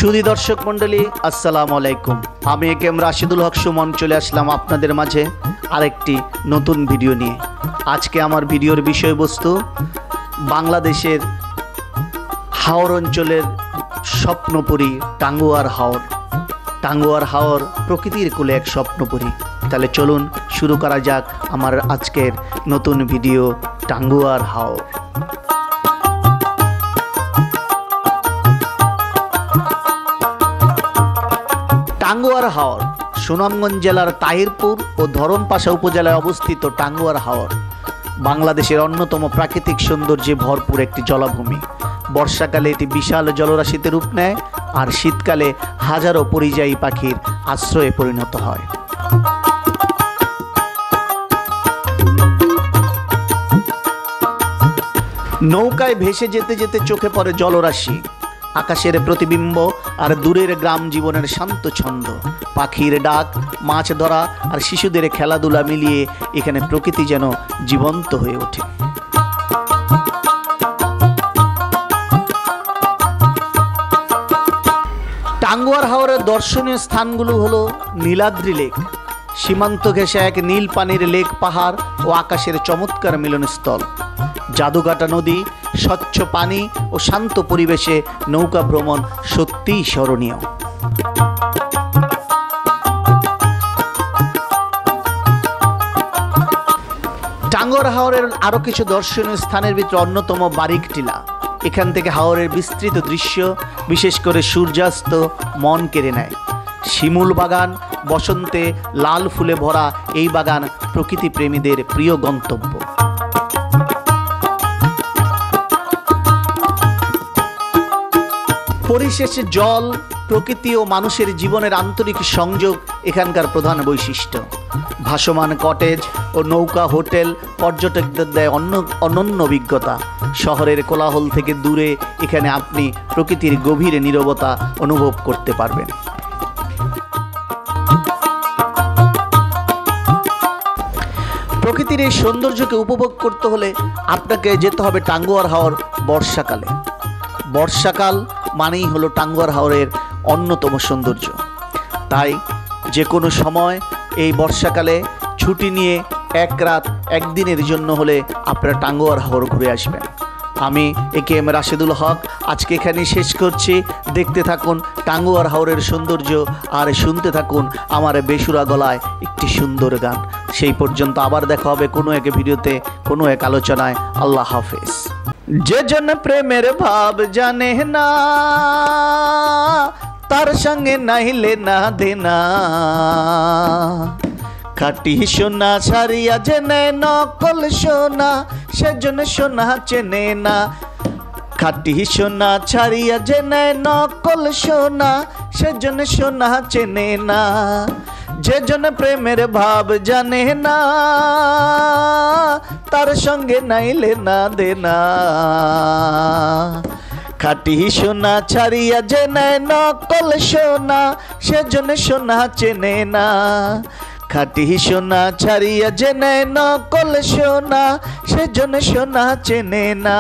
সুধী দর্শক মণ্ডলী, আসসালামু আলাইকুম। আমি একেএম রাশিদুল হক সুমন চলে আসলাম আপনাদের মাঝে আরেকটি নতুন ভিডিও নিয়ে। আজকে আমার ভিডিওর বিষয়বস্তু বাংলাদেশের হাওর অঞ্চলের স্বপ্নপুরী টাঙ্গুয়ার হাওর। টাঙ্গুয়ার হাওর প্রকৃতির কোলে এক স্বপ্নপুরী। তাহলে চলুন শুরু করা যাক আমার আজকের নতুন ভিডিও টাঙ্গুয়ার হাওর। টাঙ্গুয়ার হাওর সুনামগঞ্জ জেলার তাহিরপুর ও ধরমপাশা উপজেলায় অবস্থিত। টাঙ্গুয়ার হাওর বাংলাদেশের অন্যতম প্রাকৃতিক সৌন্দর্যে ভরপুর একটি জলাভূমি। বর্ষাকালে এটি বিশাল জলরাশিতে রূপ নেয়, আর শীতকালে হাজারো পরিযায়ী পাখির আশ্রয়ে পরিণত হয়। নৌকায় ভেসে যেতে যেতে চোখে পড়ে জলরাশি, আকাশের প্রতিবিম্ব আর দূরের গ্রাম জীবনের শান্ত ছন্দ। পাখির ডাক, মাছ ধরা আর শিশুদের খেলাধুলা মিলিয়ে এখানে প্রকৃতি যেন জীবন্ত হয়ে ওঠে। টাঙ্গুয়ার হাওরের দর্শনীয় স্থানগুলো হলো নীলাদ্রি লেক, সীমান্ত ঘেঁষে এক নীল পানির লেক পাহাড় ও আকাশের চমৎকার মিলনস্থল। জাদুঘাটা নদী, স্বচ্ছ পানি ও শান্ত পরিবেশে নৌকা ভ্রমণ সত্যিই স্মরণীয়। টাঙ্গুয়ার হাওরের আরও কিছু দর্শনীয় স্থানের ভিতরে অন্যতম বারিক টিলা। এখান থেকে হাওরের বিস্তৃত দৃশ্য, বিশেষ করে সূর্যাস্ত, মন কেড়ে নেয়। শিমুল বাগান, বসন্তে লাল ফুলে ভরা এই বাগান প্রকৃতি প্রেমীদের প্রিয় গন্তব্য। পরিশেষে জল, প্রকৃতি ও মানুষের জীবনের আন্তরিক সংযোগ এখানকার প্রধান বৈশিষ্ট্য। ভাসমান কটেজ ও নৌকা হোটেল পর্যটকদের দেয় অনন্য অভিজ্ঞতা। শহরের কোলাহল থেকে দূরে এখানে আপনি প্রকৃতির গভীর নীরবতা অনুভব করতে পারবেন। প্রকৃতির এই সৌন্দর্যকে উপভোগ করতে হলে আপনাকে যেতে হবে টাঙ্গুয়ার হাওর বর্ষাকালে। বর্ষাকাল মানেই হলো টাঙ্গুয়ার হাওরের অন্যতম সৌন্দর্য। তাই যে কোনো সময় এই বর্ষাকালে ছুটি নিয়ে এক রাত একদিনের জন্য হলে আপনারা টাঙ্গুয়ার হাওর ঘুরে আসবেন। আমি একেএম রাশিদুল হক আজকে এখানেই শেষ করছি। দেখতে থাকুন টাঙ্গুয়ার হাওরের সৌন্দর্য আর শুনতে থাকুন আমার বেসুরা গলায় একটি সুন্দর গান। সেই পর্যন্ত আবার দেখা হবে কোনো এক ভিডিওতে, কোনো এক আলোচনায়। আল্লাহ হাফেজ। যে জন প্রেমের ভাব জানে না, তার সঙ্গে নাইলে না দেনা। খাঁটি সোনা ছাড়িয়া জেনে নকল সোনা, সেজন্য সোনা চেনে না। খাঁটি সোনা ছাড়িয়া জেনে নকল সোনা, সেজন্য সোনা চেনে না। যে জন প্রেমের ভাব জানে না, তার সঙ্গে নাইলে না দেনা। খাঁটি সোনা ছাড়িয়া জেনে নকল সোনা, সেজন্য সোনা চেনে না। খাঁটি সোনা ছাড়িয়া জেনে নকল সোনা, সেজন্য সোনা চেনে না।